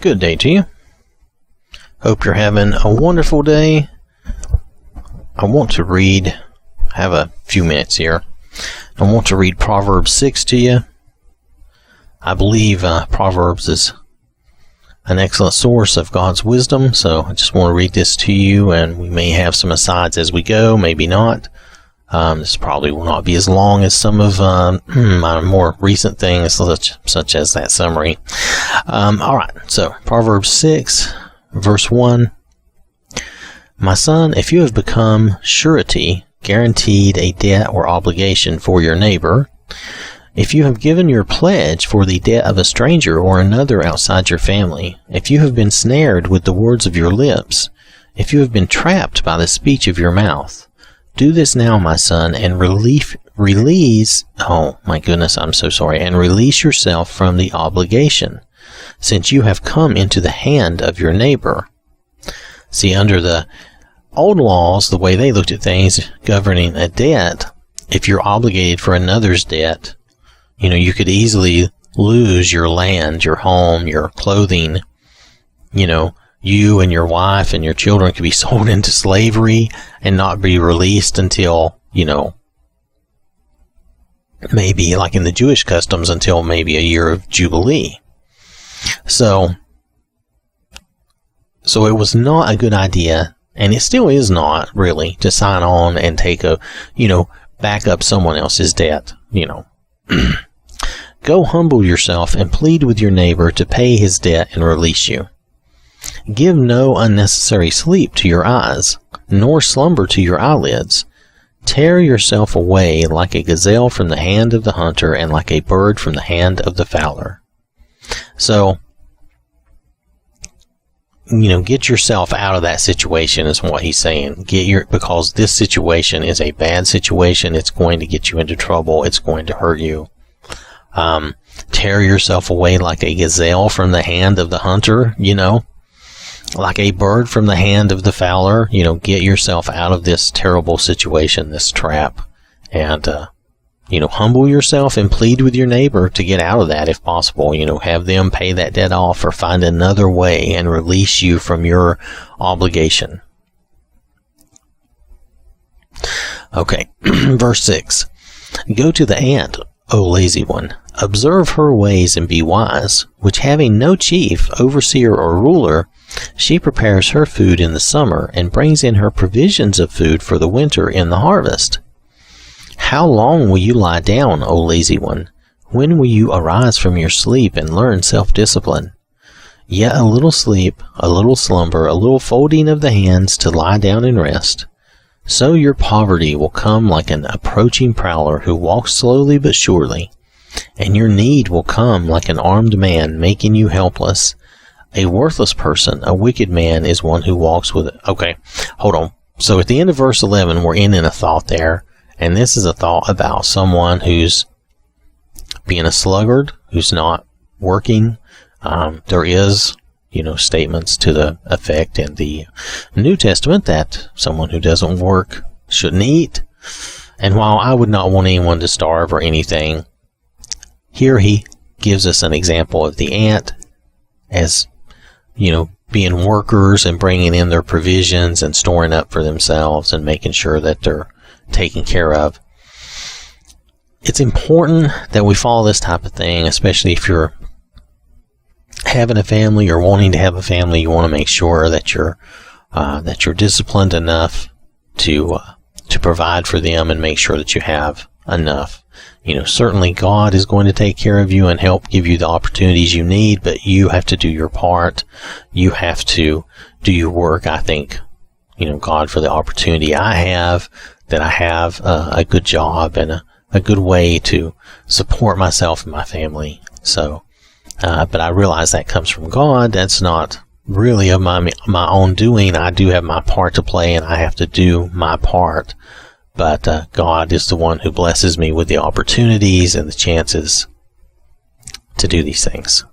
Good day to you. Hope you're having a wonderful day. I want to have a few minutes here. I want to read Proverbs 6 to you. I believe Proverbs is an excellent source of God's wisdom, so I just want to read this to you, and we may have some asides as we go, maybe not. This probably will not be as long as some of my more recent things, such as that summary. Alright, so Proverbs 6, verse 1. My son, if you have become surety, guaranteed a debt or obligation for your neighbor, if you have given your pledge for the debt of a stranger or another outside your family, if you have been snared with the words of your lips, if you have been trapped by the speech of your mouth, do this now, my son, and release yourself from the obligation, since you have come into the hand of your neighbor. See, under the old laws, the way they looked at things governing a debt, if you're obligated for another's debt, you could easily lose your land, your home, your clothing. You and your wife and your children could be sold into slavery and not be released until, maybe like in the Jewish customs, until maybe a year of Jubilee. So it was not a good idea, and it still is not really, to sign on and take back up someone else's debt, Go humble yourself and plead with your neighbor to pay his debt and release you. Give no unnecessary sleep to your eyes, nor slumber to your eyelids. Tear yourself away like a gazelle from the hand of the hunter and like a bird from the hand of the fowler. So, get yourself out of that situation is what he's saying. Because this situation is a bad situation. It's going to get you into trouble. It's going to hurt you. Tear yourself away like a gazelle from the hand of the hunter, like a bird from the hand of the fowler. Get yourself out of this terrible situation, this trap, and, humble yourself and plead with your neighbor to get out of that if possible. Have them pay that debt off or find another way and release you from your obligation. Okay, verse 6. Go to the ant, O lazy one. Observe her ways and be wise, which having no chief, overseer, or ruler, she prepares her food in the summer and brings in her provisions of food for the winter in the harvest. How long will you lie down, O lazy one? When will you arise from your sleep and learn self-discipline? Yet a little sleep, a little slumber, a little folding of the hands to lie down and rest. So your poverty will come like an approaching prowler who walks slowly but surely, and your need will come like an armed man making you helpless. A worthless person, a wicked man, is one who walks with it. Okay, hold on. So at the end of verse 11, we're in a thought there, and this is a thought about someone who's being a sluggard, who's not working. There is, statements to the effect in the New Testament that someone who doesn't work shouldn't eat. And while I would not want anyone to starve or anything, here he gives us an example of the ant as, being workers and bringing in their provisions and storing up for themselves and making sure that they're taken care of. It's important that we follow this type of thing, especially if you're having a family or wanting to have a family. You want to make sure that you're disciplined enough to provide for them and make sure that you have enough. Certainly God is going to take care of you and help give you the opportunities you need, but you have to do your part. You have to do your work. I thank, God for the opportunity I have a good job and a good way to support myself and my family. So, but I realize that comes from God. That's not really of my own doing. I do have my part to play and I have to do my part. But God is the one who blesses me with the opportunities and the chances to do these things.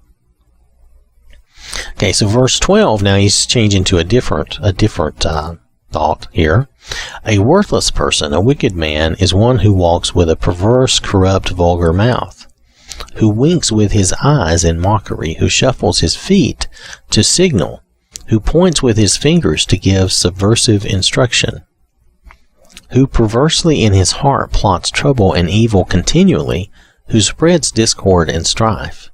Okay, so verse 12, now he's changing to a different thought here. A worthless person, a wicked man, is one who walks with a perverse, corrupt, vulgar mouth. who winks with his eyes in mockery, who shuffles his feet to signal, who points with his fingers to give subversive instruction, who perversely in his heart plots trouble and evil continually, who spreads discord and strife.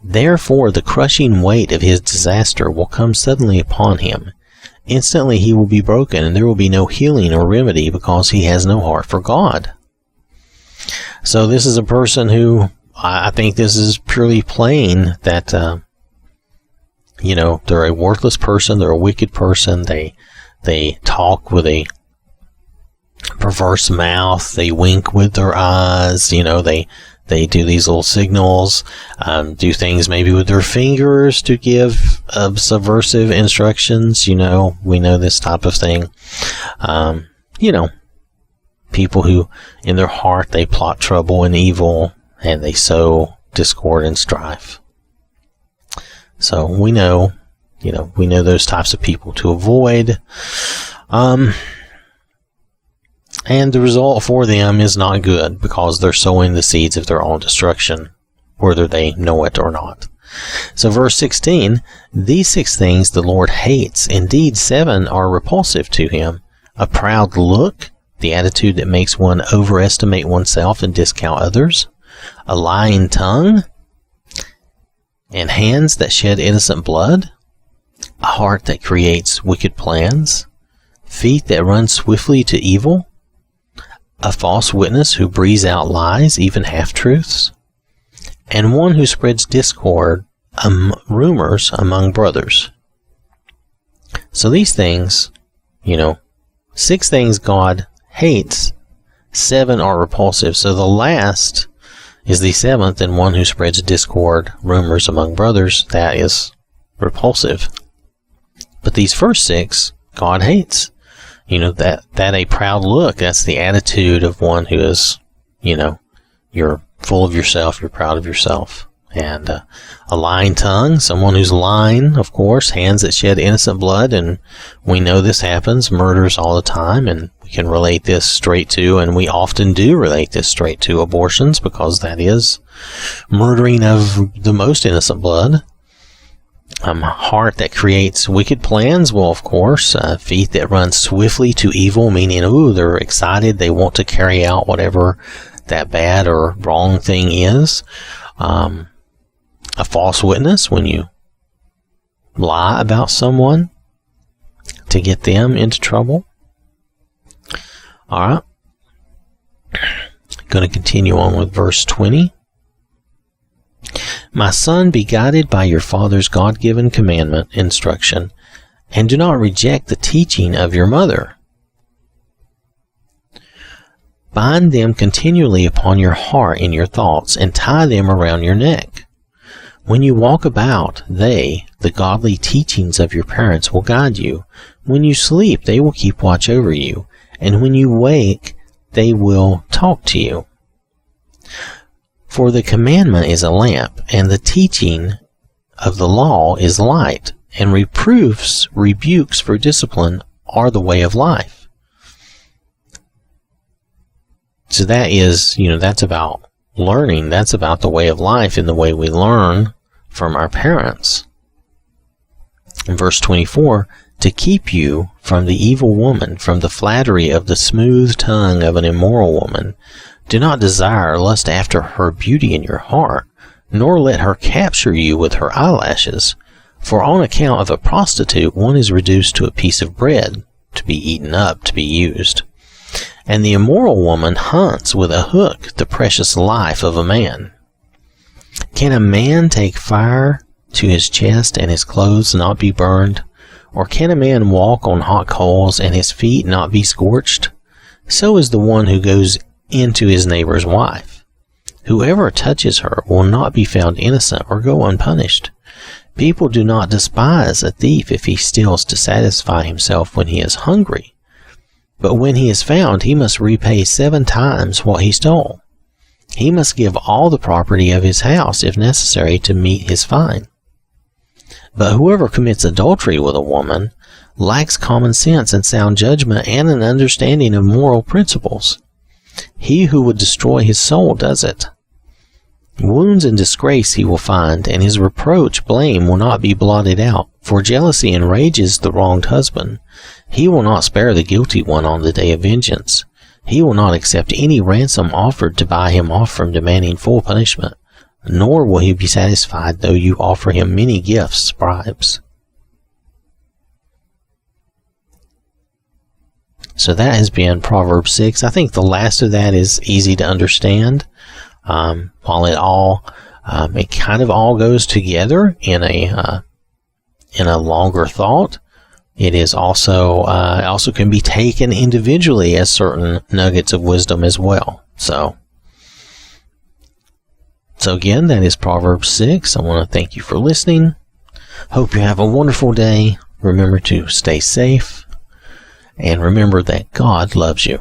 Therefore the crushing weight of his disaster will come suddenly upon him. Instantly he will be broken, and there will be no healing or remedy, because he has no heart for God. So this is a person who, I think this is purely plain that, they're a worthless person, they're a wicked person, they talk with a perverse mouth, they wink with their eyes, they do these little signals, do things maybe with their fingers to give subversive instructions. We know this type of thing. People who in their heart they plot trouble and evil, and they sow discord and strife. So we know those types of people to avoid. And the result for them is not good, because they're sowing the seeds of their own destruction, whether they know it or not. So verse 16, these 6 things the Lord hates. Indeed, 7 are repulsive to him. A proud look, the attitude that makes one overestimate oneself and discount others. A lying tongue, and hands that shed innocent blood. A heart that creates wicked plans. Feet that run swiftly to evil. A false witness who breathes out lies, even half-truths, and one who spreads discord, rumors among brothers. So these things, 6 things God hates, 7 are repulsive. So the last is the 7th, and one who spreads discord, rumors among brothers, that is repulsive. But these first 6, God hates. That a proud look, that's the attitude of one who is, you're full of yourself, you're proud of yourself. And a lying tongue, someone who's lying, of course. Hands that shed innocent blood, and we know this happens, murders all the time, and we can relate this straight to, and we often do relate this straight to abortions, because that is murdering of the most innocent blood. Heart that creates wicked plans, well, of course. Feet that run swiftly to evil, meaning, they're excited, they want to carry out whatever that bad or wrong thing is. A false witness, when you lie about someone to get them into trouble. Alright. Going to continue on with verse 20. My son, be guided by your father's God-given commandment, instruction, and do not reject the teaching of your mother. Bind them continually upon your heart in your thoughts, and tie them around your neck. When you walk about, the godly teachings of your parents, will guide you. When you sleep, they will keep watch over you, and when you wake, they will talk to you. For the commandment is a lamp, and the teaching of the law is light, and reproofs, rebukes for discipline are the way of life. So that is, that's about learning. That's about the way of life and the way we learn from our parents. In verse 24, to keep you from the evil woman, from the flattery of the smooth tongue of an immoral woman. Do not desire lust after her beauty in your heart, nor let her capture you with her eyelashes. For on account of a prostitute, one is reduced to a piece of bread, to be eaten up, to be used. And the immoral woman hunts with a hook the precious life of a man. Can a man take fire to his chest and his clothes not be burned? Or can a man walk on hot coals and his feet not be scorched? So is the one who goes into his neighbor's wife. Whoever touches her will not be found innocent or go unpunished. People do not despise a thief if he steals to satisfy himself when he is hungry. But when he is found, he must repay 7 times what he stole. He must give all the property of his house, if necessary, to meet his fine. But whoever commits adultery with a woman lacks common sense and sound judgment and an understanding of moral principles. He who would destroy his soul does it. Wounds and disgrace he will find, and his reproach, blame, will not be blotted out. For jealousy enrages the wronged husband. He will not spare the guilty one on the day of vengeance. He will not accept any ransom offered to buy him off from demanding full punishment, nor will he be satisfied though you offer him many gifts, bribes. So that has been Proverbs 6. I think the last of that is easy to understand. While it kind of all goes together in a longer thought, it is also can be taken individually as certain nuggets of wisdom as well. So again, that is Proverbs 6. I want to thank you for listening. Hope you have a wonderful day. Remember to stay safe, and remember that God loves you.